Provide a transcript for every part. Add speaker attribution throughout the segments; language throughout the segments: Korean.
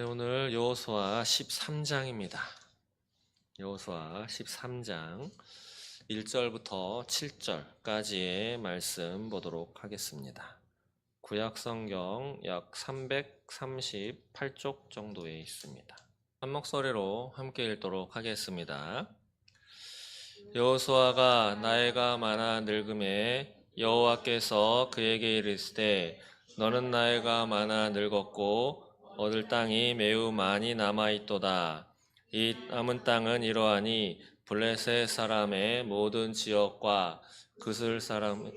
Speaker 1: 네, 오늘 여호수아 13장입니다. 여호수아 13장 1절부터 7절까지의 말씀 보도록 하겠습니다. 구약 성경 약 338쪽 정도에 있습니다. 한 목소리로 함께 읽도록 하겠습니다. 여호수아가 나이가 많아 늙음에 여호와께서 그에게 이르시되 너는 나이가 많아 늙었고 얻을 땅이 매우 많이 남아 있도다. 이 남은 땅은 이러하니 블레셋 사람의 모든 지역과 그슬 사람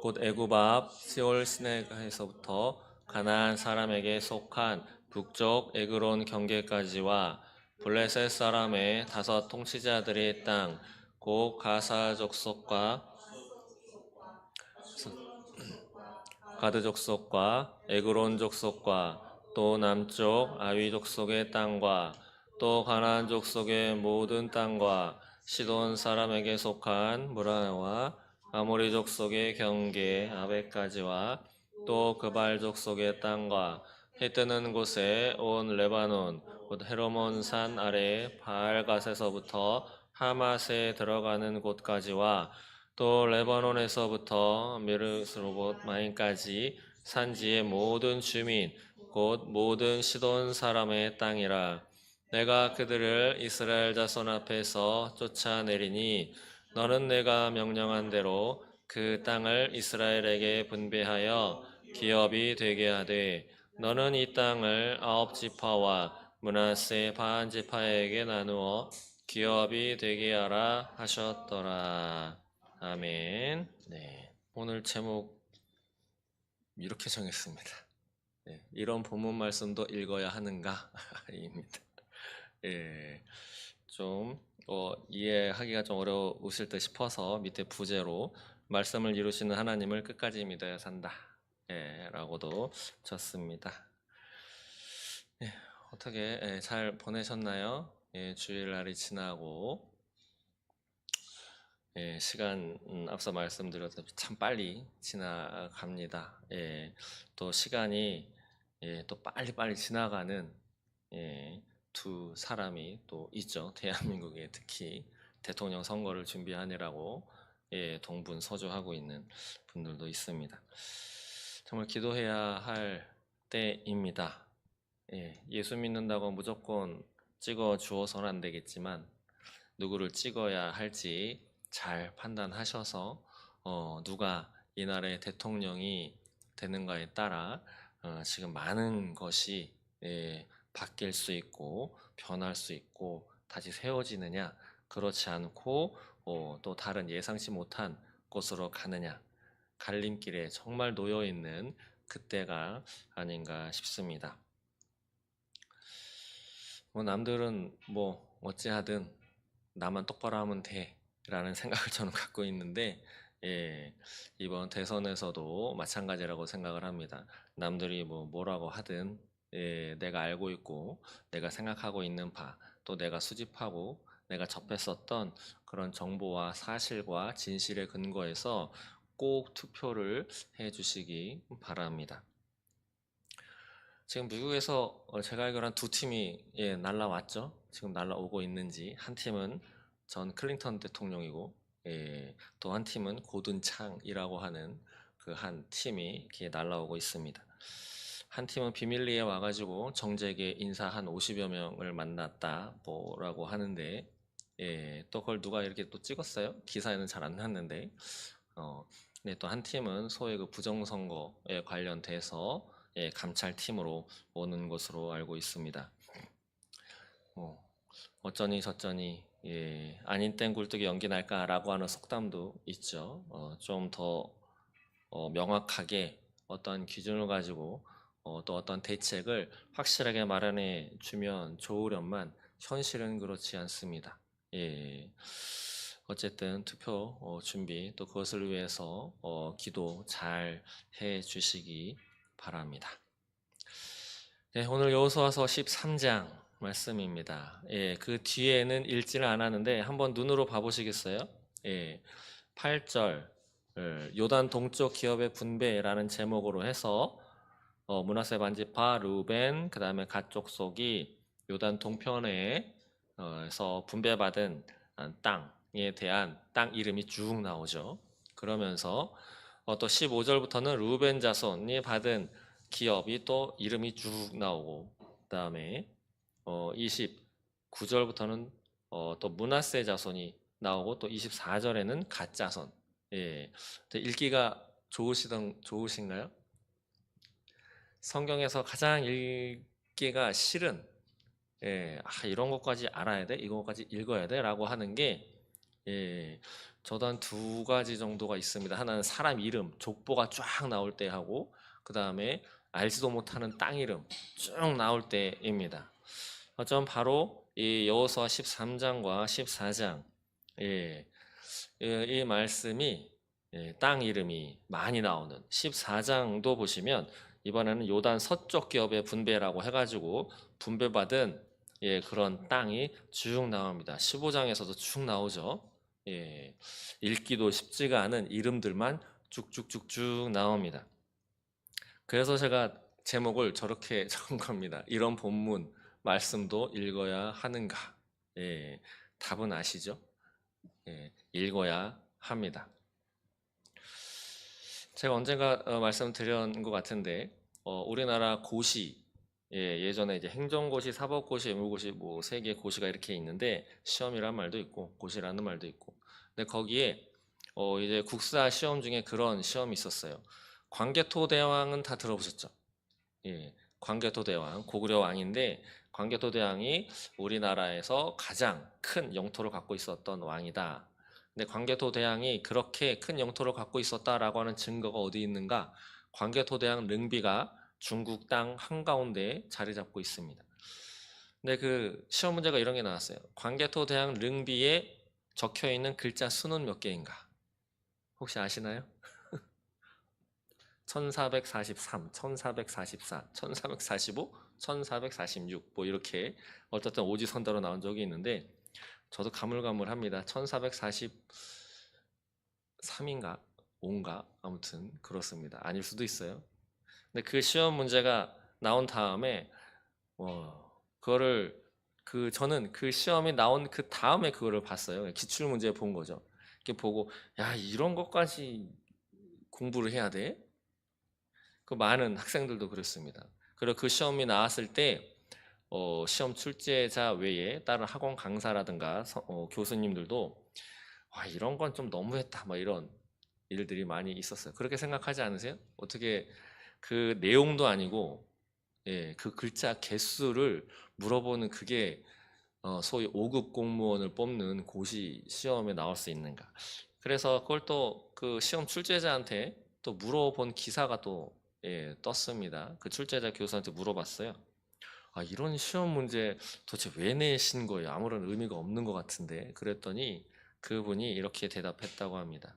Speaker 1: 곧 애굽 앞 시올 시내가에서부터 가나안 사람에게 속한 북쪽 에그론 경계까지와 블레셋 사람의 5 통치자들의 땅 곧 가사 족속과 가드 족속과 에그론 족속과 또 남쪽 아위 족속의 땅과 또 가나안 족속의 모든 땅과 시돈 사람에게 속한 무라와 아모리 족속의 경계 아베까지와 또 그발 족속의 땅과 해 뜨는 곳에 온 레바논 곧 헤르몬 산 아래 바알갓에서부터 하맛에 들어가는 곳까지와 또 레바논에서부터 미르스로봇 마인까지 산지의 모든 주민 곧 모든 시돈 사람의 땅이라. 내가 그들을 이스라엘 자손 앞에서 쫓아내리니 너는 내가 명령한 대로 그 땅을 이스라엘에게 분배하여 기업이 되게 하되 너는 이 땅을 9지파와 므낫세 반 지파에게 나누어 기업이 되게 하라 하셨더라. 아멘. 네. 오늘 제목 이렇게 정했습니다. 네. 이런 본문 말씀도 읽어야 하는가? 입니다. 예. 좀 이해하기가 좀 어려우실 듯 싶어서 밑에 부제로 말씀을 이루시는 하나님을 끝까지 믿어야 산다. 예, 라고도 쳤습니다. 예, 어떻게 잘 보내셨나요? 예, 주일날이 지나고 예, 시간 앞서 말씀드렸듯이 참 빨리 지나갑니다. 예, 또 시간이 또 빨리빨리 지나가는 두 사람이 또 있죠. 대한민국에 특히 대통령 선거를 준비하느라고 동분서주하고 있는 분들도 있습니다. 정말 기도해야 할 때입니다. 예수 믿는다고 무조건 찍어 주어서는 안 되겠지만 누구를 찍어야 할지 잘 판단하셔서 누가 이 나라의 대통령이 되는가에 따라 지금 많은 것이 바뀔 수 있고 변할 수 있고 다시 세워지느냐 그렇지 않고 또 다른 예상치 못한 곳으로 가느냐 갈림길에 정말 놓여 있는 그때가 아닌가 싶습니다. 남들은 뭐 어찌하든 나만 똑바로 하면 돼 라는 생각을 저는 갖고 있는데 이번 대선에서도 마찬가지라고 생각을 합니다. 남들이 뭐라고 하든 내가 알고 있고 내가 생각하고 있는 바 또 내가 수집하고 내가 접했었던 그런 정보와 사실과 진실에 근거해서 꼭 투표를 해 주시기 바랍니다. 지금 미국에서 제가 알기로 한 2팀이 날라왔죠. 지금 날라오고 있는지 한 팀은 전 클린턴 대통령이고 또 한 팀은 고든 창이라고 하는 그 한 팀이 이렇게 날라오고 있습니다. 한 팀은 비밀리에 와가지고 정재계 인사 한 50여 명을 만났다 뭐라고 하는데 또 그걸 누가 이렇게 또 찍었어요? 기사에는 잘 안 났는데 네, 또 한 팀은 소위 그 부정선거에 관련돼서 감찰팀으로 오는 것으로 알고 있습니다. 어쩌니 저쩌니 아닌 땐 굴뚝에 연기 날까라고 하는 속담도 있죠. 좀 더 명확하게 어떤 기준을 가지고 또 어떤 대책을 확실하게 마련해 주면 좋으련만 현실은 그렇지 않습니다. 어쨌든 투표 준비 또 그것을 위해서 기도 잘 해 주시기 바랍니다. 네, 오늘 여호수아서 13장 말씀입니다. 그 뒤에는 읽지는 않았는데 한번 눈으로 봐보시겠어요? 8절 요단 동쪽 기업의 분배라는 제목으로 해서 므낫세 반지파, 르우벤, 그 다음에 갓 족속이 요단 동편에서 분배받은 땅에 대한 땅 이름이 쭉 나오죠. 그러면서 또 15절부터는 르우벤 자손이 받은 기업이 또 이름이 쭉 나오고, 그 다음에 29절부터는 또 므낫세 자손이 나오고, 또 24절에는 갓 자손. 예, 읽기가 좋으신가요? 성경에서 가장 읽기가 싫은, 예, 이런 것까지 알아야 돼? 이거까지 읽어야 돼? 라고 하는 게, 예, 저도 한 두 가지 정도가 있습니다. 하나는 사람 이름, 족보가 쫙 나올 때 하고, 그 다음에 알지도 못하는 땅 이름 쭉 나올 때입니다. 전 바로 이 여호수아 13장과 14장, 예, 이 말씀이, 땅 이름이 많이 나오는 14장도 보시면 이번에는 요단 서쪽 기업의 분배라고 해가지고 분배받은, 그런 땅이 쭉 나옵니다. 15장에서도 쭉 나오죠. 예, 읽기도 쉽지가 않은 이름들만 쭉쭉쭉쭉 나옵니다. 그래서 제가 제목을 저렇게 적은 겁니다. 이런 본문 말씀도 읽어야 하는가? 예, 답은 아시죠? 예, 읽어야 합니다. 제가 언젠가 말씀드린 것 같은데, 우리나라 고시, 예전에 이제 행정고시, 사법고시, 의무고시 뭐 세 개의 고시가 이렇게 있는데, 시험이란 말도 있고 고시라는 말도 있고. 근데 거기에 이제 국사 시험 중에 그런 시험이 있었어요. 광개토대왕은 다 들어보셨죠? 예, 광개토대왕, 고구려 왕인데, 광개토대왕이 우리나라에서 가장 큰 영토를 갖고 있었던 왕이다. 근데 광개토대왕이 그렇게 큰 영토를 갖고 있었다라고 하는 증거가 어디 있는가? 광개토대왕 릉비가 중국 땅 한가운데에 자리 잡고 있습니다. 근데 그 시험 문제가 이런 게 나왔어요. 광개토대왕 릉비에 적혀 있는 글자 수는 몇 개인가? 혹시 아시나요? 1443, 1444, 1445, 1446, 뭐 이렇게 어쨌든 오지선다로 나온 적이 있는데, 저도 가물가물합니다. 1443인가 5인가 아무튼 그렇습니다. 아닐 수도 있어요. 근데 그 시험 문제가 나온 다음에 그거를 저는 그 시험이 나온 그 다음에 그거를 봤어요. 기출 문제 본 거죠. 이렇게 보고, 야, 이런 것까지 공부를 해야 돼? 그 많은 학생들도 그렇습니다. 그리고 그 시험이 나왔을 때 시험 출제자 외에 다른 학원 강사라든가 교수님들도, 와, 이런 건 좀 너무했다, 막 이런 일들이 많이 있었어요. 그렇게 생각하지 않으세요? 어떻게 그 내용도 아니고, 그 글자 개수를 물어보는 그게 소위 5급 공무원을 뽑는 고시 시험에 나올 수 있는가? 그래서 그걸 또 그 시험 출제자한테 또 물어본 기사가 또, 떴습니다. 그 출제자 교수한테 물어봤어요. 이런 시험 문제 도대체 왜 내신 거예요? 아무런 의미가 없는 것 같은데. 그랬더니 그분이 이렇게 대답했다고 합니다.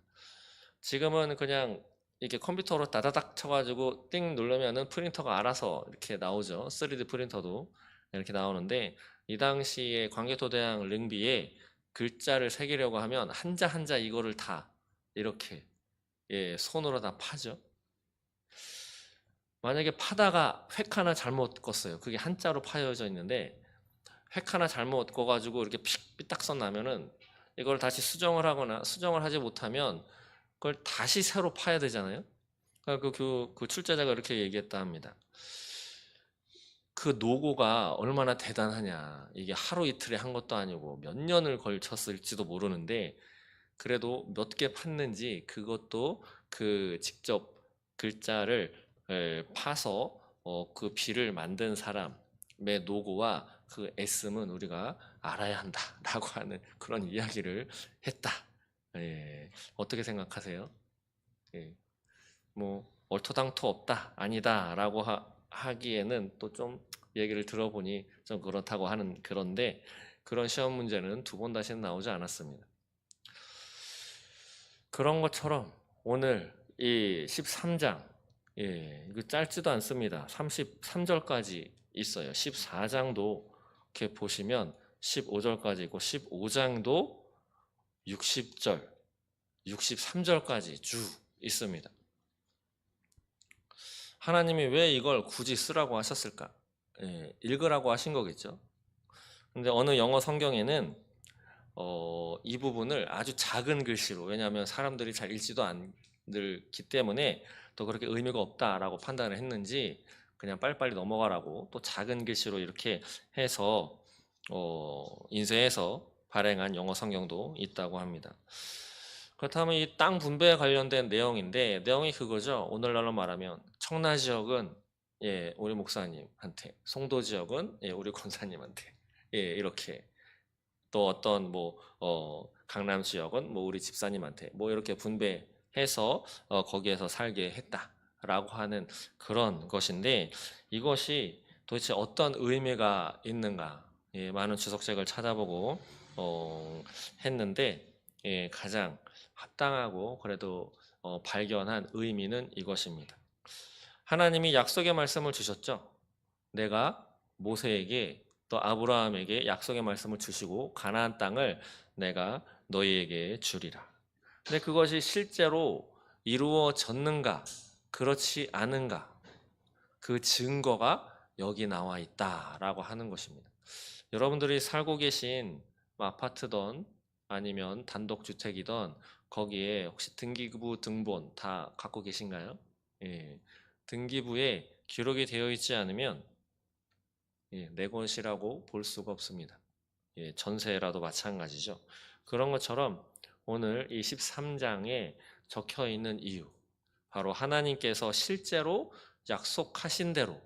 Speaker 1: 지금은 그냥 이렇게 컴퓨터로 다다닥 쳐가지고 띵 누르면은 프린터가 알아서 이렇게 나오죠. 3D 프린터도 이렇게 나오는데, 이 당시에 광개토대왕 릉비에 글자를 새기려고 하면 한자 한자 이거를 다 이렇게, 손으로 다 파죠. 만약에 파다가 획 하나 잘못 껐어요. 그게 한자로 파여져 있는데 획 하나 잘못 꺼가지고 이렇게 삐딱선 나면은 이걸 다시 수정을 하거나 수정을 하지 못하면 그걸 다시 새로 파야 되잖아요. 그러니까 그 출제자가 이렇게 얘기했다 합니다. 그 노고가 얼마나 대단하냐. 이게 하루 이틀에 한 것도 아니고 몇 년을 걸쳤을지도 모르는데, 그래도 몇 개 팠는지 그것도 그 직접 글자를 파서 그 비를 만든 사람의 노고와 그 애씀은 우리가 알아야 한다라고 하는 그런 이야기를 했다. 어떻게 생각하세요? 예, 뭐 얼토당토 없다, 아니다라고 하기에는 또 좀 얘기를 들어보니 좀 그렇다고 하는, 그런데 그런 시험 문제는 두 번 다시는 나오지 않았습니다. 그런 것처럼 오늘 이 13장, 이거 짧지도 않습니다. 33절까지 있어요. 14장도 이렇게 보시면 15절까지 있고, 15장도 60절, 63절까지 쭉 있습니다. 하나님이 왜 이걸 굳이 쓰라고 하셨을까? 예, 읽으라고 하신 거겠죠. 근데 어느 영어 성경에는 이 부분을 아주 작은 글씨로, 왜냐하면 사람들이 잘 읽지도 않기 때문에 더 그렇게 의미가 없다라고 판단을 했는지 그냥 빨리빨리 넘어가라고 또 작은 글씨로 이렇게 해서 인쇄해서 발행한 영어 성경도 있다고 합니다. 그렇다면 이 땅 분배에 관련된 내용인데, 내용이 그거죠. 오늘날로 말하면 청라 지역은 예, 우리 목사님한테, 송도 지역은 예, 우리 권사님한테, 예, 이렇게, 또 어떤 뭐 강남 지역은 뭐 우리 집사님한테 뭐 이렇게 분배해서 거기에서 살게 했다라고 하는 그런 것인데, 이것이 도대체 어떤 의미가 있는가? 예, 많은 주석책을 찾아보고 했는데, 예, 가장 합당하고 그래도 발견한 의미는 이것입니다. 하나님이 약속의 말씀을 주셨죠. 내가 모세에게 또 아브라함에게 약속의 말씀을 주시고 가나안 땅을 내가 너희에게 주리라. 근데 그것이 실제로 이루어졌는가, 그렇지 않은가, 그 증거가 여기 나와 있다라고 하는 것입니다. 여러분들이 살고 계신 아파트든 아니면 단독주택이든 거기에 혹시 등기부 등본 다 갖고 계신가요? 예. 등기부에 기록이 되어 있지 않으면 예, 내 것이라고 볼 수가 없습니다. 예, 전세라도 마찬가지죠. 그런 것처럼 오늘 이 13장에 적혀 있는 이유, 바로 하나님께서 실제로 약속하신 대로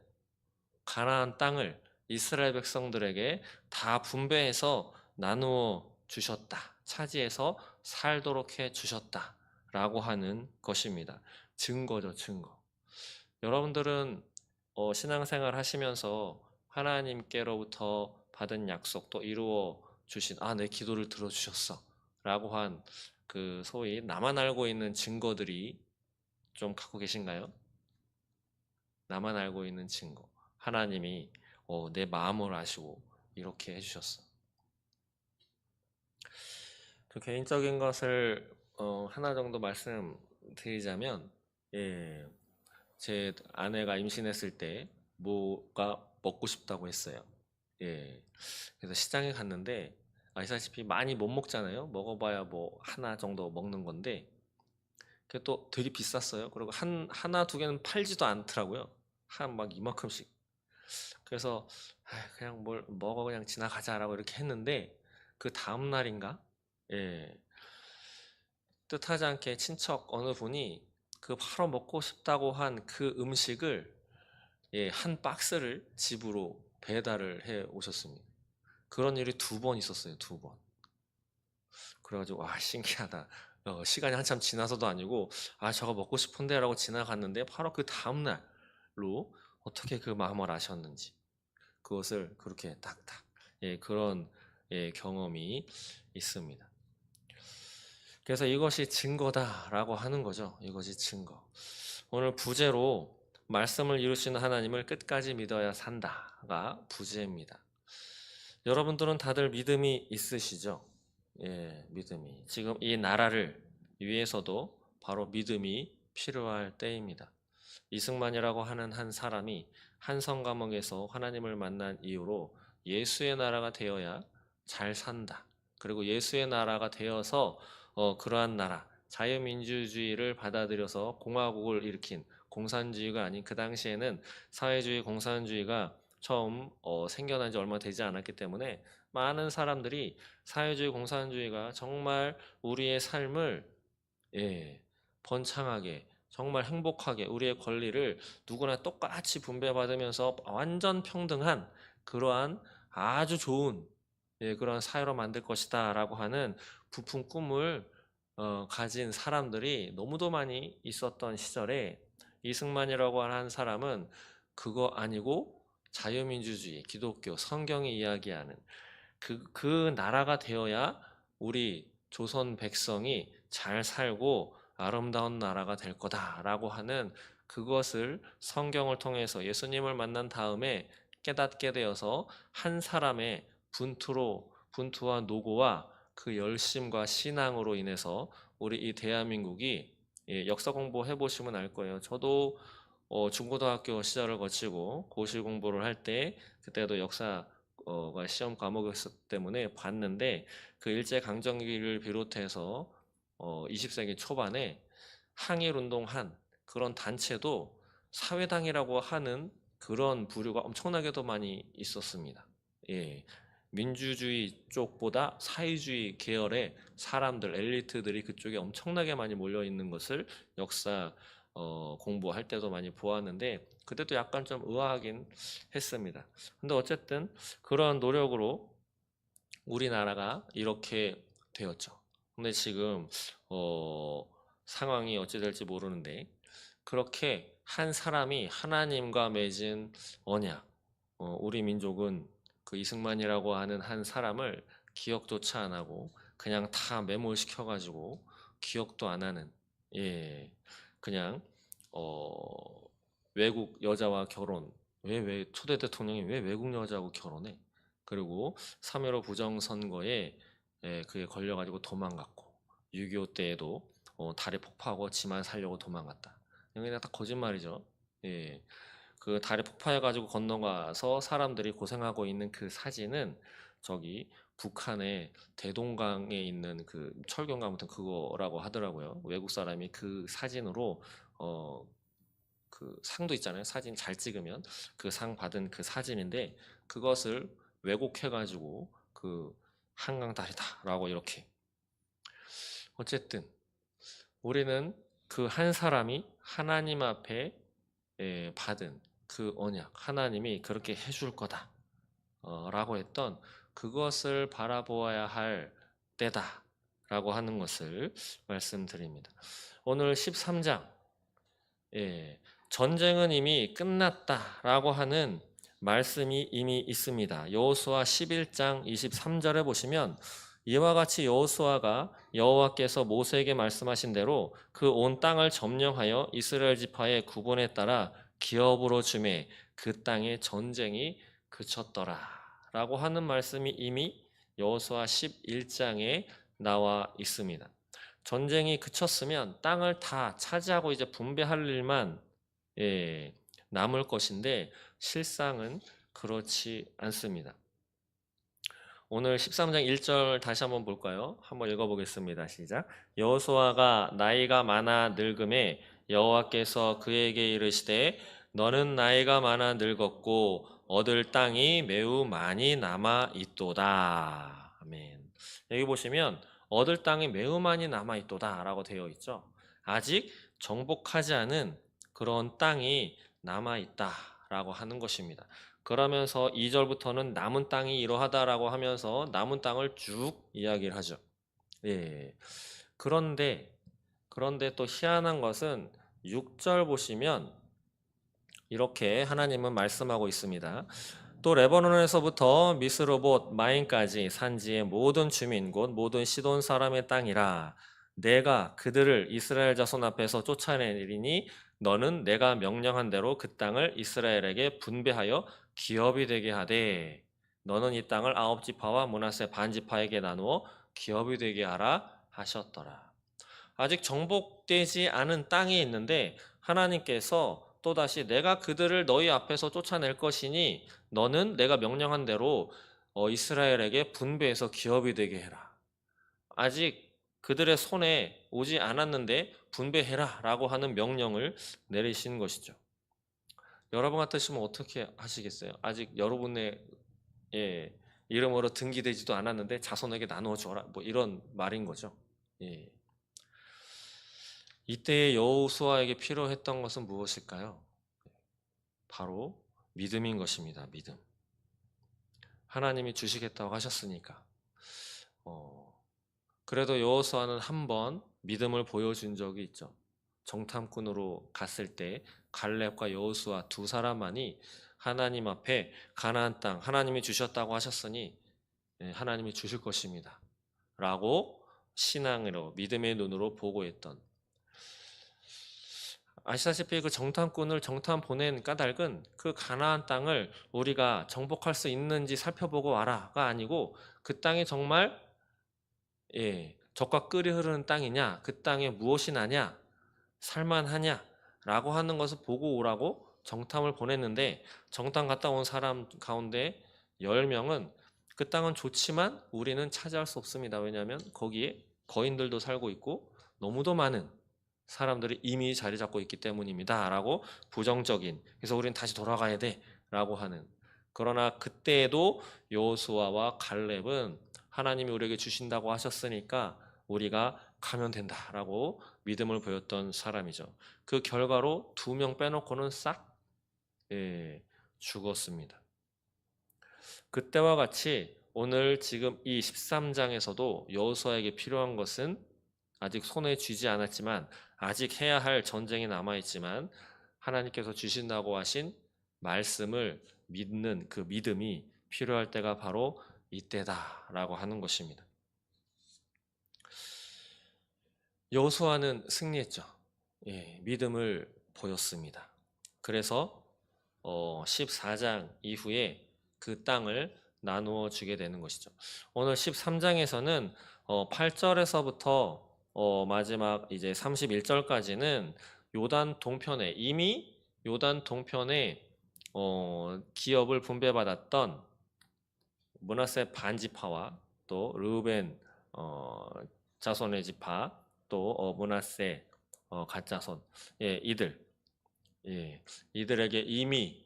Speaker 1: 가나안 땅을 이스라엘 백성들에게 다 분배해서 나누어 주셨다. 차지해서 살도록 해 주셨다라고 하는 것입니다. 증거죠, 증거. 여러분들은 신앙생활 하시면서 하나님께로부터 받은 약속도 이루어 주신, 내 기도를 들어주셨어 라고 한 그 소위 나만 알고 있는 증거들이 좀 갖고 계신가요? 나만 알고 있는 증거. 하나님이 내 마음을 아시고 이렇게 해주셨어. 그 개인적인 것을 하나 정도 말씀드리자면, 예, 제 아내가 임신했을 때 뭐가 먹고 싶다고 했어요. 예. 그래서 시장에 갔는데 아시다시피 많이 못 먹잖아요. 먹어봐야 뭐 하나 정도 먹는 건데 그게 또 되게 비쌌어요. 그리고 하나 두 개는 팔지도 않더라고요. 한 막 이만큼씩. 그래서 그냥 뭘 먹어 그냥 지나가자라고 이렇게 했는데, 그 다음 날인가? 예. 뜻하지 않게 친척 어느 분이 그 바로 먹고 싶다고 한 그 음식을, 예, 한 박스를 집으로 배달을 해 오셨습니다. 그런 일이 두 번 있었어요, 두 번. 그래가지고, 와, 신기하다. 시간이 한참 지나서도 아니고, 저거 먹고 싶은데 라고 지나갔는데, 바로 그 다음날로 어떻게 그 마음을 아셨는지, 그것을 그렇게 딱딱, 예, 그런 예, 경험이 있습니다. 그래서 이것이 증거다라고 하는 거죠. 이것이 증거. 오늘 부제로 말씀을 이루시는 하나님을 끝까지 믿어야 산다가 부제입니다. 여러분들은 다들 믿음이 있으시죠? 예, 믿음이. 지금 이 나라를 위해서도 바로 믿음이 필요할 때입니다. 이승만이라고 하는 한 사람이 한 성감옥에서 하나님을 만난 이후로 예수의 나라가 되어야 잘 산다. 그리고 예수의 나라가 되어서 그러한 나라, 자유민주주의를 받아들여서 공화국을 일으킨, 공산주의가 아닌, 그 당시에는 사회주의 공산주의가 처음 생겨난 지 얼마 되지 않았기 때문에 많은 사람들이 사회주의 공산주의가 정말 우리의 삶을 예, 번창하게, 정말 행복하게 우리의 권리를 누구나 똑같이 분배받으면서 완전 평등한 그러한 아주 좋은 예, 그런 사회로 만들 것이다 라고 하는 부푼 꿈을 가진 사람들이 너무도 많이 있었던 시절에, 이승만이라고 하는 사람은 그거 아니고 자유민주주의, 기독교, 성경이 이야기하는 그 나라가 되어야 우리 조선 백성이 잘 살고 아름다운 나라가 될 거다라고 하는 그것을 성경을 통해서 예수님을 만난 다음에 깨닫게 되어서 한 사람의 분투와 노고와 그 열심과 신앙으로 인해서 우리 이 대한민국이, 예, 역사 공부해 보시면 알 거예요. 저도 중고등학교 시절을 거치고 고시 공부를 할 때 그때도 역사가 시험 과목이었기 때문에 봤는데 그 일제 강점기를 비롯해서 20세기 초반에 항일 운동한 그런 단체도 사회당이라고 하는 그런 부류가 엄청나게도 많이 있었습니다. 예. 민주주의 쪽보다 사회주의 계열의 사람들, 엘리트들이 그쪽에 엄청나게 많이 몰려 있는 것을 역사 공부할 때도 많이 보았는데 그때도 약간 좀 의아하긴 했습니다. 근데 어쨌든 그런 노력으로 우리나라가 이렇게 되었죠. 근데 지금 어, 상황이 어찌 될지 모르는데 그렇게 한 사람이 하나님과 맺은 언약, 우리 민족은 그 이승만이라고 하는 한 사람을 기억조차 안 하고 그냥 다 매몰시켜가지고 기억도 안 하는, 예, 그냥 어, 외국 여자와 결혼, 왜 초대 대통령이 왜 외국 여자하고 결혼해? 그리고 3.15 부정선거에 그에 걸려가지고 도망갔고 6.25 때에도 달에 폭파하고 지만 살려고 도망갔다. 이게 다 거짓말이죠. 예. 그 달에 폭파해가지고 건너가서 사람들이 고생하고 있는 그 사진은 저기 북한의 대동강에 있는 그 철경가 아무튼 그거라고 하더라고요. 외국 사람이 그 사진으로 어, 그 상도 있잖아요. 사진 잘 찍으면 그 상 받은 그 사진인데 그것을 왜곡해가지고 그 한강다리다라고 이렇게 어쨌든 우리는 그 한 사람이 하나님 앞에 받은 그 언약 하나님이 그렇게 해줄 거다 라고 했던 그것을 바라보아야 할 때다라고 하는 것을 말씀드립니다. 오늘 13장 전쟁은 이미 끝났다라고 하는 말씀이 이미 있습니다. 여호수아 11장 23절에 보시면 이와 같이 여호수아가 여호와께서 모세에게 말씀하신 대로 그 온 땅을 점령하여 이스라엘 지파의 구분에 따라 기업으로 주매 그 땅의 전쟁이 그쳤더라라고 하는 말씀이 이미 여호수아 11장에 나와 있습니다. 전쟁이 그쳤으면 땅을 다 차지하고 이제 분배할 일만 남을 것인데 실상은 그렇지 않습니다. 오늘 13장 1절 다시 한번 볼까요? 한번 읽어보겠습니다. 시작. 여호수아가 나이가 많아 늙음에 여호와께서 그에게 이르시되 너는 나이가 많아 늙었고 얻을 땅이 매우 많이 남아 있도다. 아멘. 여기 보시면 얻을 땅이 매우 많이 남아 있도다라고 되어 있죠. 아직 정복하지 않은 그런 땅이 남아 있다라고 하는 것입니다. 그러면서 2절부터는 남은 땅이 이러하다라고 하면서 남은 땅을 쭉 이야기를 하죠. 예. 그런데 또 희한한 것은 6절 보시면 이렇게 하나님은 말씀하고 있습니다. 또 레바논에서부터 미스로봇 마인까지 산지의 모든 주민 곧 모든 시돈 사람의 땅이라 내가 그들을 이스라엘 자손 앞에서 쫓아내리니 너는 내가 명령한 대로 그 땅을 이스라엘에게 분배하여 기업이 되게 하되 너는 이 땅을 9지파와 므낫세 반지파에게 나누어 기업이 되게 하라 하셨더라. 아직 정복되지 않은 땅이 있는데 하나님께서 또다시 내가 그들을 너희 앞에서 쫓아낼 것이니 너는 내가 명령한 대로 이스라엘에게 분배해서 기업이 되게 해라. 아직 그들의 손에 오지 않았는데 분배해라 라고 하는 명령을 내리신 것이죠. 여러분 같으시면 어떻게 하시겠어요? 아직 여러분의 이름으로 등기되지도 않았는데 자손에게 나누어 줘라 뭐 이런 말인 거죠. 예. 이때의 여호수아에게 필요했던 것은 무엇일까요? 바로 믿음인 것입니다. 믿음. 하나님이 주시겠다고 하셨으니까. 그래도 여호수아는 한 번 믿음을 보여준 적이 있죠. 정탐꾼으로 갔을 때 갈렙과 여호수아 두 사람만이 하나님 앞에 가나안 땅 하나님이 주셨다고 하셨으니 하나님이 주실 것입니다. 라고 신앙으로 믿음의 눈으로 보고했던 아시다시피 그 정탐꾼을 정탐 보낸 까닭은 그 가나안 땅을 우리가 정복할 수 있는지 살펴보고 와라가 아니고 그 땅이 정말 젖과 꿀이 흐르는 땅이냐 그 땅에 무엇이 나냐 살만하냐 라고 하는 것을 보고 오라고 정탐을 보냈는데 정탐 갔다 온 사람 가운데 10명은 그 땅은 좋지만 우리는 차지할 수 없습니다. 왜냐하면 거기에 거인들도 살고 있고 너무도 많은 사람들이 이미 자리 잡고 있기 때문입니다. 라고 부정적인, 그래서 우리는 다시 돌아가야 돼 라고 하는. 그러나 그때에도 여호수아와 갈렙은 하나님이 우리에게 주신다고 하셨으니까 우리가 가면 된다라고 믿음을 보였던 사람이죠. 그 결과로 2명 빼놓고는 싹 죽었습니다. 그때와 같이 오늘 지금 이 13장에서도 여호수아에게 필요한 것은 아직 손에 쥐지 않았지만 아직 해야 할 전쟁이 남아있지만 하나님께서 주신다고 하신 말씀을 믿는 그 믿음이 필요할 때가 바로 이때다라고 하는 것입니다. 여호수아는 승리했죠. 믿음을 보였습니다. 그래서 14장 이후에 그 땅을 나누어 주게 되는 것이죠. 오늘 13장에서는 8절에서부터 마지막 이제 31절까지는 요단 동편에 이미 요단 동편에 기업을 분배받았던 므낫세 반지파와 또 르우벤 자손의 지파 또 므낫세 갓자손 이들에게 이미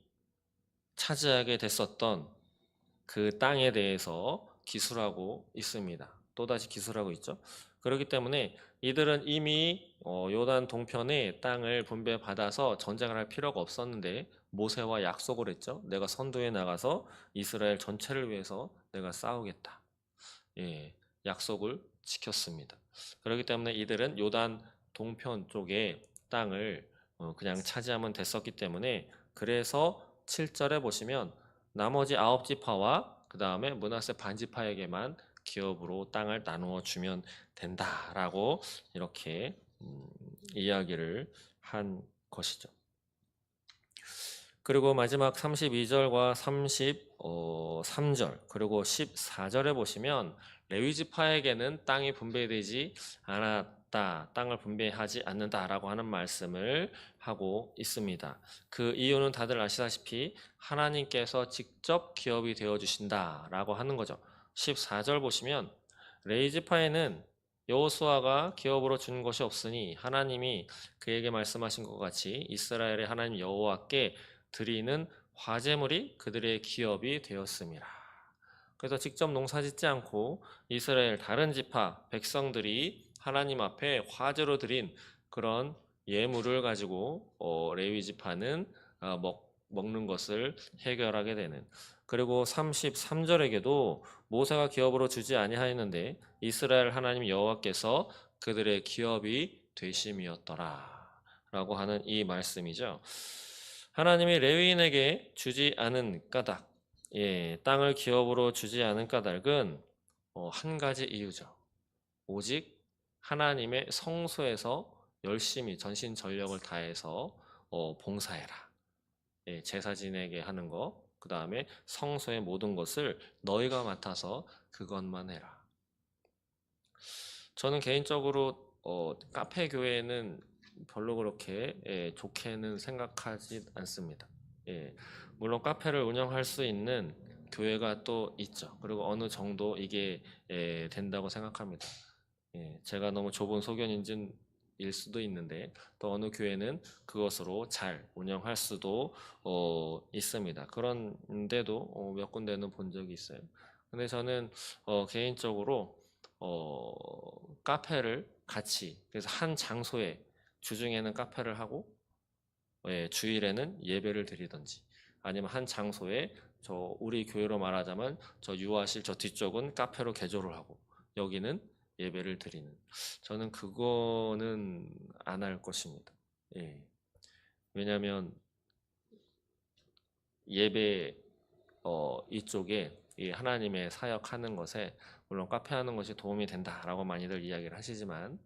Speaker 1: 차지하게 됐었던 그 땅에 대해서 기술하고 있습니다. 또다시 기술하고 있죠. 그렇기 때문에 이들은 이미 요단 동편의 땅을 분배받아서 전쟁을 할 필요가 없었는데 모세와 약속을 했죠. 내가 선두에 나가서 이스라엘 전체를 위해서 내가 싸우겠다. 약속을 지켰습니다. 그렇기 때문에 이들은 요단 동편 쪽의 땅을 그냥 차지하면 됐었기 때문에 그래서 7절에 보시면 나머지 9지파와 그 다음에 므낫세 반지파에게만 기업으로 땅을 나누어 주면 된다라고 이렇게 이야기를 한 것이죠. 그리고 마지막 32절과 33절 그리고 14절에 보시면 레위지파에게는 땅이 분배되지 않았다, 땅을 분배하지 않는다라고 하는 말씀을 하고 있습니다. 그 이유는 다들 아시다시피 하나님께서 직접 기업이 되어 주신다라고 하는 거죠. 14절 보시면 레위지파에는 여호수아가 기업으로 준 것이 없으니 하나님이 그에게 말씀하신 것 같이 이스라엘의 하나님 여호와께 드리는 화제물이 그들의 기업이 되었습니다. 그래서 직접 농사짓지 않고 이스라엘 다른 지파 백성들이 하나님 앞에 화제로 드린 그런 예물을 가지고 레위 지파는 먹는 것을 해결하게 되는. 그리고 33절에게도 모세가 기업으로 주지 아니하였는데 이스라엘 하나님 여호와께서 그들의 기업이 되심이었더라 라고 하는 이 말씀이죠. 하나님이 레위인에게 주지 않은 까닭, 땅을 기업으로 주지 않은 까닭은 한 가지 이유죠. 오직 하나님의 성소에서 열심히 전신전력을 다해서 봉사해라. 제사 지내게 하는 거, 그 다음에 성소의 모든 것을 너희가 맡아서 그것만 해라. 저는 개인적으로 카페 교회는 별로 그렇게 좋게는 생각하지 않습니다. 물론 카페를 운영할 수 있는 교회가 또 있죠. 그리고 어느 정도 이게 된다고 생각합니다. 제가 너무 좁은 소견인지일 수도 있는데 또 어느 교회는 그것으로 잘 운영할 수도 있습니다. 그런데도 몇 군데는 본 적이 있어요. 근데 저는 개인적으로 카페를 같이 그래서 한 장소에 주중에는 카페를 하고 주일에는 예배를 드리든지 아니면 한 장소에 우리 교회로 말하자면 저 유아실 저 뒤쪽은 카페로 개조를 하고 여기는 예배를 드리는, 저는 그거는 안 할 것입니다. 왜냐하면 예배 이쪽에 이 하나님의 사역하는 것에 물론 카페 하는 것이 도움이 된다라고 많이들 이야기를 하시지만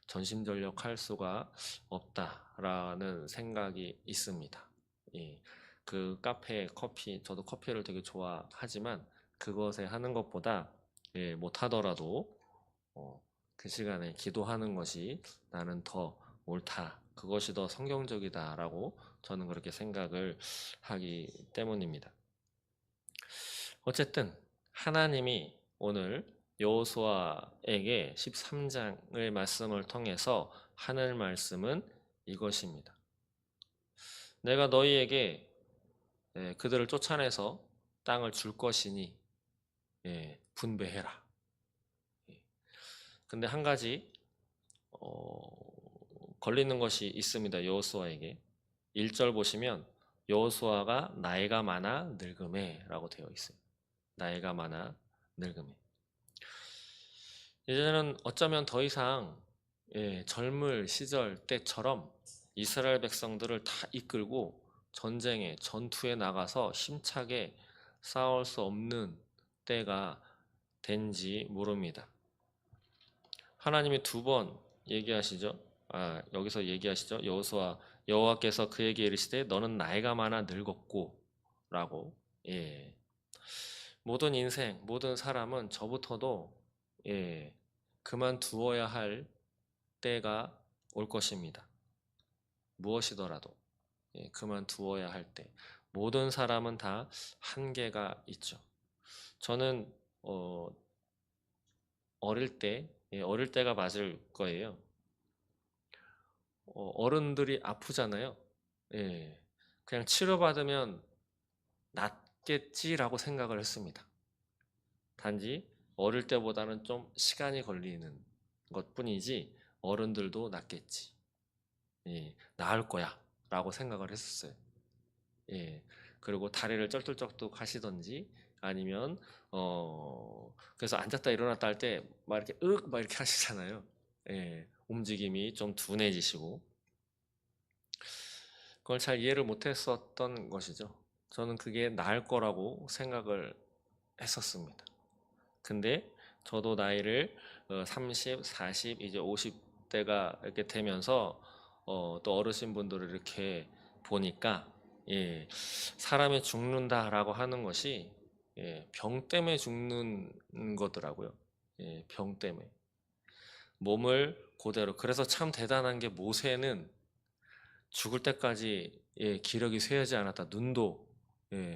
Speaker 1: 전심전력 할 수가 없다라는 생각이 있습니다. 그 카페 커피, 저도 커피를 되게 좋아하지만 그것에 하는 것보다 못하더라도 그 시간에 기도하는 것이 나는 더 옳다 그것이 더 성경적이다라고 저는 그렇게 생각을 하기 때문입니다. 어쨌든 하나님이 오늘 여호수아에게 13장의 말씀을 통해서 하늘 말씀은 이것입니다. 내가 너희에게 그들을 쫓아내서 땅을 줄 것이니 분배해라. 근데 한 가지 걸리는 것이 있습니다. 여호수아에게 1절 보시면 여호수아가 나이가 많아 늙음에라고 되어 있어요. 나이가 많아 늙음에. 이제는 어쩌면 더 이상 젊을 시절 때처럼 이스라엘 백성들을 다 이끌고 전쟁에 전투에 나가서 힘차게 싸울 수 없는 때가 된지 모릅니다. 하나님이 두 번 얘기하시죠. 여기서 얘기하시죠. 여호와께서 그에게 이르시되 너는 나이가 많아 늙었고 라고. 모든 인생, 모든 사람은 저부터도 그만두어야 할 때가 올 것입니다. 무엇이더라도 그만두어야 할 때. 모든 사람은 다 한계가 있죠. 저는 어릴 때가 맞을 거예요. 어른들이 아프잖아요. 그냥 치료받으면 낫겠지라고 생각을 했습니다. 단지 어릴 때보다는 좀 시간이 걸리는 것뿐이지 어른들도 낫겠지. 나을 거야 라고 생각을 했었어요. 그리고 다리를 쩔뚝쩔뚝 하시던지 아니면 그래서 앉았다 일어났다 할 때 막 이렇게 막 이렇게 하시잖아요. 움직임이 좀 둔해지시고 그걸 잘 이해를 못했었던 것이죠. 저는 그게 나을 거라고 생각을 했었습니다. 근데 저도 나이를 30, 40, 이제 50대가 이렇게 되면서 또 어르신분들을 이렇게 보니까 사람이 죽는다라고 하는 것이 병 때문에 죽는 거더라고요. 병 때문에. 몸을 그대로. 그래서 참 대단한 게 모세는 죽을 때까지 기력이 쇠하지 않았다. 눈도.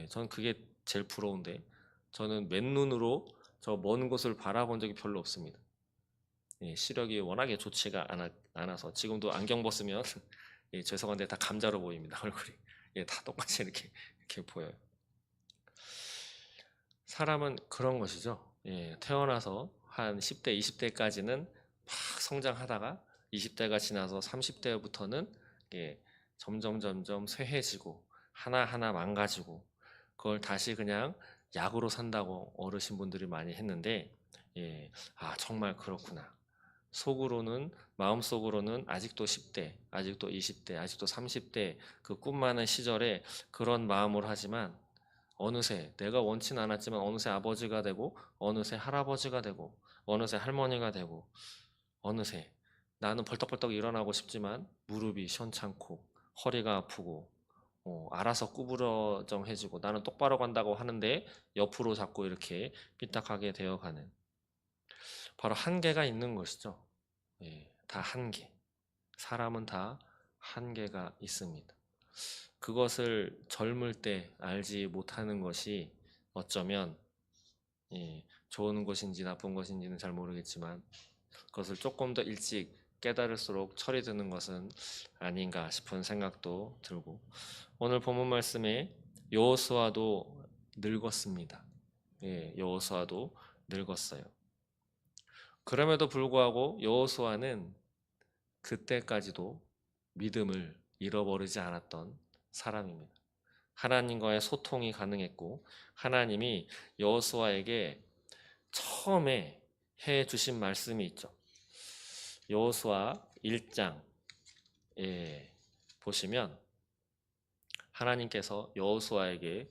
Speaker 1: 저는 그게 제일 부러운데 저는 맨눈으로 저 먼 곳을 바라본 적이 별로 없습니다. 시력이 워낙에 좋지가 않아서 지금도 안경 벗으면 죄송한데 다 감자로 보입니다. 얼굴이. 다 똑같이 이렇게 보여요. 사람은 그런 것이죠. 태어나서 한 10대, 20대까지는 막 성장하다가 20대가 지나서 30대부터는 점점 쇠해지고 하나하나 망가지고 그걸 다시 그냥 약으로 산다고 어르신분들이 많이 했는데 정말 그렇구나. 속으로는 마음속으로는 아직도 10대, 아직도 20대, 아직도 30대 그 꿈 많은 시절에 그런 마음을 하지만 어느새 내가 원치는 않았지만 어느새 아버지가 되고 어느새 할아버지가 되고 어느새 할머니가 되고 어느새 나는 벌떡벌떡 일어나고 싶지만 무릎이 시원찮고 허리가 아프고 알아서 구부러정해지고 나는 똑바로 간다고 하는데 옆으로 자꾸 이렇게 삐딱하게 되어가는 바로 한계가 있는 것이죠. 다 한계. 사람은 다 한계가 있습니다. 그것을 젊을 때 알지 못하는 것이 어쩌면 좋은 것인지 나쁜 것인지는 잘 모르겠지만 그것을 조금 더 일찍 깨달을수록 철이 드는 것은 아닌가 싶은 생각도 들고 오늘 본문 말씀에 여호수아도 늙었습니다. 여호수아도 늙었어요. 그럼에도 불구하고 여호수아는 그때까지도 믿음을 잃어버리지 않았던 사람입니다. 하나님과의 소통이 가능했고 하나님이 여호수아에게 처음에 해 주신 말씀이 있죠. 여호수아 1장에 보시면 하나님께서 여호수아에게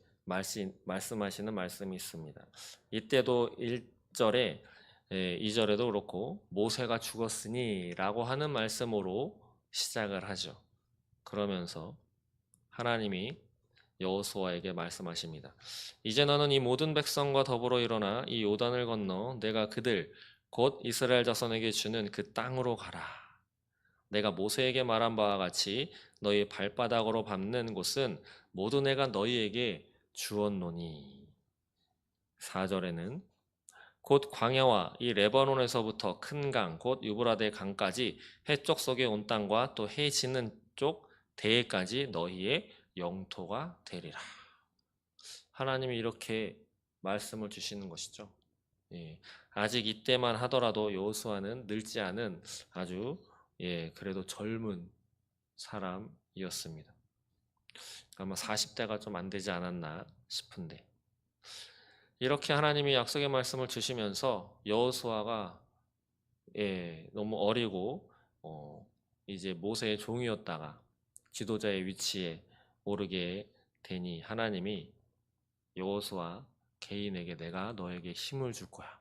Speaker 1: 말씀하시는 말씀이 있습니다. 이때도 1절에 2절에도 그렇고 모세가 죽었으니 라고 하는 말씀으로 시작을 하죠. 그러면서 하나님이 여호수아에게 말씀하십니다. 이제 너는 이 모든 백성과 더불어 일어나 이 요단을 건너 내가 그들 곧 이스라엘 자손에게 주는 그 땅으로 가라. 내가 모세에게 말한 바와 같이 너희 발바닥으로 밟는 곳은 모두 내가 너희에게 주었노니. 4절에는 곧 광야와 이 레바논에서부터 큰 강, 곧 유브라데 강까지 해쪽 속에 온 땅과 또 해 지는 쪽 대해까지 너희의 영토가 되리라. 하나님이 이렇게 말씀을 주시는 것이죠. 예, 아직 이때만 하더라도 여호수아는 늙지 않은 아주 그래도 젊은 사람이었습니다. 아마 40대가 좀 안 되지 않았나 싶은데, 이렇게 하나님이 약속의 말씀을 주시면서 여호수아가 너무 어리고 이제 모세의 종이었다가 지도자의 위치에 오르게 되니 하나님이 여호수아 개인에게 내가 너에게 힘을 줄 거야,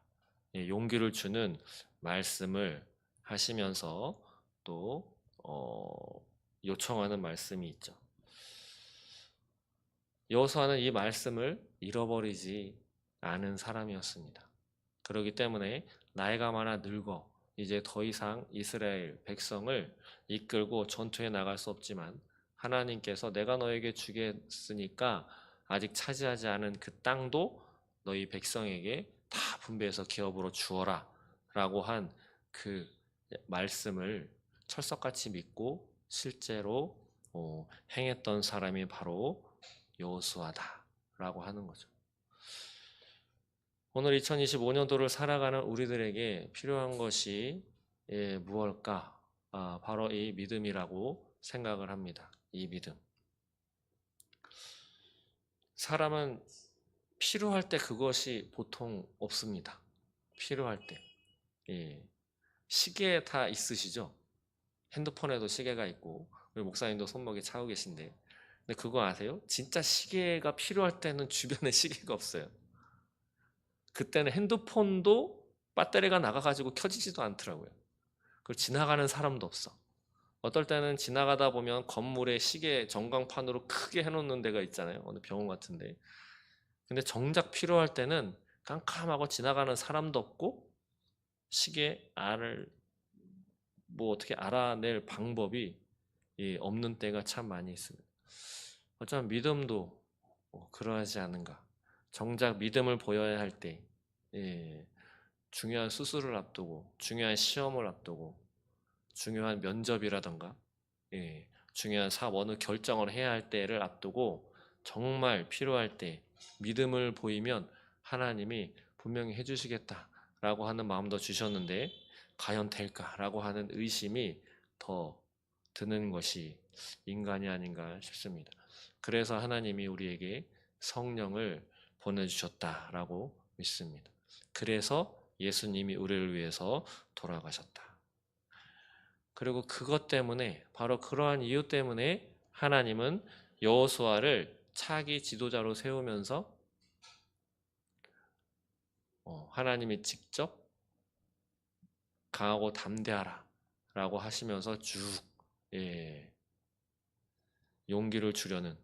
Speaker 1: 용기를 주는 말씀을 하시면서 또 요청하는 말씀이 있죠. 여호수아는 이 말씀을 잃어버리지 않은 사람이었습니다. 그렇기 때문에 나이가 많아 늙어 이제 더 이상 이스라엘 백성을 이끌고 전투에 나갈 수 없지만 하나님께서 내가 너에게 주겠으니까 아직 차지하지 않은 그 땅도 너희 백성에게 다 분배해서 기업으로 주어라 라고 한 그 말씀을 철석같이 믿고 실제로 행했던 사람이 바로 여호수아다 라고 하는 거죠. 오늘 2025년도를 살아가는 우리들에게 필요한 것이 무엇일까? 바로 이 믿음이라고 생각을 합니다. 이 믿음. 사람은 필요할 때 그것이 보통 없습니다. 필요할 때. 시계 다 있으시죠? 핸드폰에도 시계가 있고 우리 목사님도 손목에 차고 계신데, 근데 그거 아세요? 진짜 시계가 필요할 때는 주변에 시계가 없어요. 그때는 핸드폰도 배터리가 나가가지고 켜지지도 않더라고요. 그걸 지나가는 사람도 없어. 어떨 때는 지나가다 보면 건물에 시계 전광판으로 크게 해놓는 데가 있잖아요. 어느 병원 같은데. 근데 정작 필요할 때는 깜깜하고 지나가는 사람도 없고 시계 알을 뭐 어떻게 알아낼 방법이 없는 때가 참 많이 있습니다. 어쩌면 믿음도 그러하지 않은가. 정작 믿음을 보여야 할 때, 중요한 수술을 앞두고, 중요한 시험을 앞두고, 중요한 면접이라던가, 중요한 어느 결정을 해야 할 때를 앞두고 정말 필요할 때 믿음을 보이면 하나님이 분명히 해주시겠다라고 하는 마음도 주셨는데 과연 될까라고 하는 의심이 더 드는 것이 인간이 아닌가 싶습니다. 그래서 하나님이 우리에게 성령을 보내주셨다라고 믿습니다. 그래서 예수님이 우리를 위해서 돌아가셨다. 그리고 그것 때문에, 바로 그러한 이유 때문에 하나님은 여호수아를 차기 지도자로 세우면서 하나님이 직접 강하고 담대하라 라고 하시면서 쭉 용기를 주려는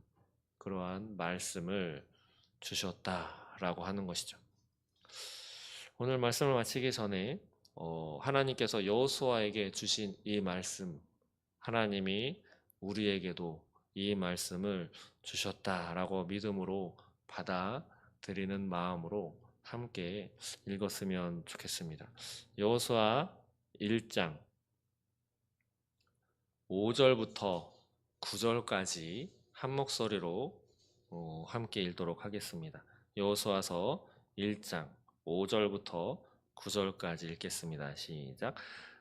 Speaker 1: 그러한 말씀을 주셨다라고 하는 것이죠. 오늘 말씀을 마치기 전에 하나님께서 여호수아에게 주신 이 말씀, 하나님이 우리에게도 이 말씀을 주셨다라고 믿음으로 받아들이는 마음으로 함께 읽었으면 좋겠습니다. 여호수아 1장 5절부터 9절까지 한 목소리로 함께 읽도록 하겠습니다. 여호수아서 1장 5절부터 9절까지 읽겠습니다. 시작.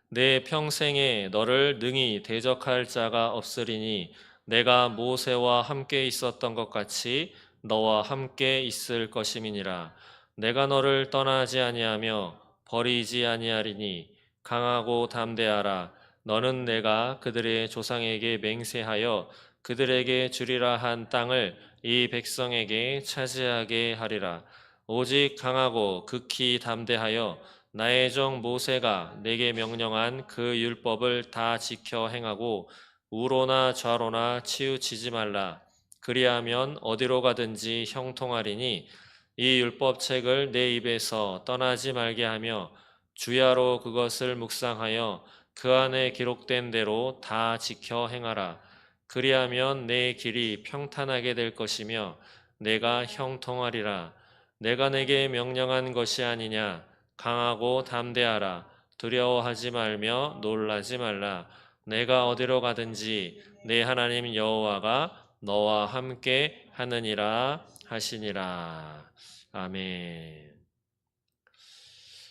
Speaker 1: 내 평생에 너를 능히 대적할 자가 없으리니 내가 모세와 함께 있었던 것 같이 너와 함께 있을 것임이니라. 내가 너를 떠나지 아니하며 버리지 아니하리니 강하고 담대하라. 너는 내가 그들의 조상에게 맹세하여 그들에게 주리라 한 땅을 이 백성에게 차지하게 하리라. 오직 강하고 극히 담대하여 나의 종 모세가 내게 명령한 그 율법을 다 지켜 행하고 우로나 좌로나 치우치지 말라. 그리하면 어디로 가든지 형통하리니 이 율법책을 내 입에서 떠나지 말게 하며 주야로 그것을 묵상하여 그 안에 기록된 대로 다 지켜 행하라. 그리하면 내 길이 평탄하게 될 것이며 내가 형통하리라. 내가 내게 명령한 것이 아니냐. 강하고 담대하라. 두려워하지 말며 놀라지 말라. 내가 어디로 가든지 내 하나님 여호와가 너와 함께 하느니라 하시니라. 아멘.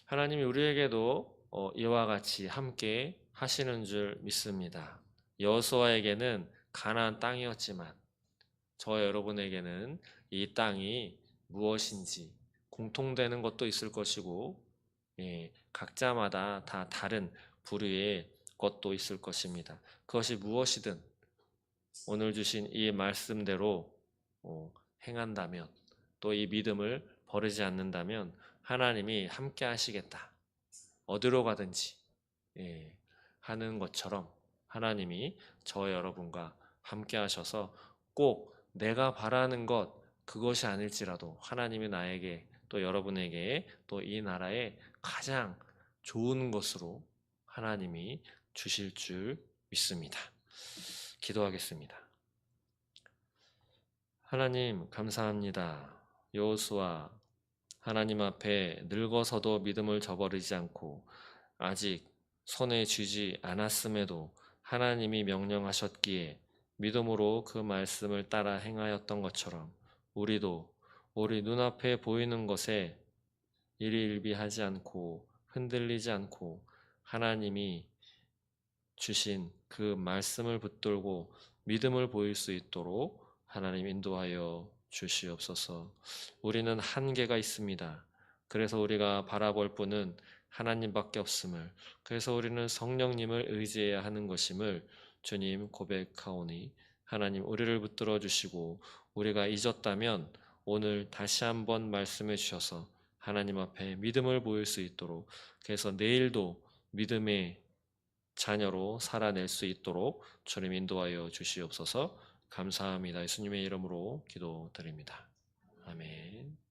Speaker 1: 하나님이 우리에게도 이와 같이 함께 하시는 줄 믿습니다. 여호수아에게는 가나안 땅이었지만 저와 여러분에게는 이 땅이 무엇인지 공통되는 것도 있을 것이고, 각자마다 다 다른 부류의 것도 있을 것입니다. 그것이 무엇이든 오늘 주신 이 말씀대로 행한다면, 또 이 믿음을 버리지 않는다면 하나님이 함께 하시겠다. 어디로 가든지 하는 것처럼 하나님이 저와 여러분과 함께 하셔서 꼭 내가 바라는 것 그것이 아닐지라도 하나님이 나에게 또 여러분에게 또 이 나라의 가장 좋은 것으로 하나님이 주실 줄 믿습니다. 기도하겠습니다. 하나님 감사합니다. 여호수아 하나님 앞에 늙어서도 믿음을 저버리지 않고 아직 손에 쥐지 않았음에도 하나님이 명령하셨기에 믿음으로 그 말씀을 따라 행하였던 것처럼 우리도 우리 눈앞에 보이는 것에 일희일비하지 않고 흔들리지 않고 하나님이 주신 그 말씀을 붙들고 믿음을 보일 수 있도록 하나님 인도하여 주시옵소서. 우리는 한계가 있습니다. 그래서 우리가 바라볼 분은 하나님밖에 없음을, 그래서 우리는 성령님을 의지해야 하는 것임을 주님 고백하오니 하나님 우리를 붙들어 주시고 우리가 잊었다면 오늘 다시 한번 말씀해 주셔서 하나님 앞에 믿음을 보일 수 있도록, 그래서 내일도 믿음의 자녀로 살아낼 수 있도록 주님 인도하여 주시옵소서. 감사합니다. 예수님의 이름으로 기도드립니다. 아멘.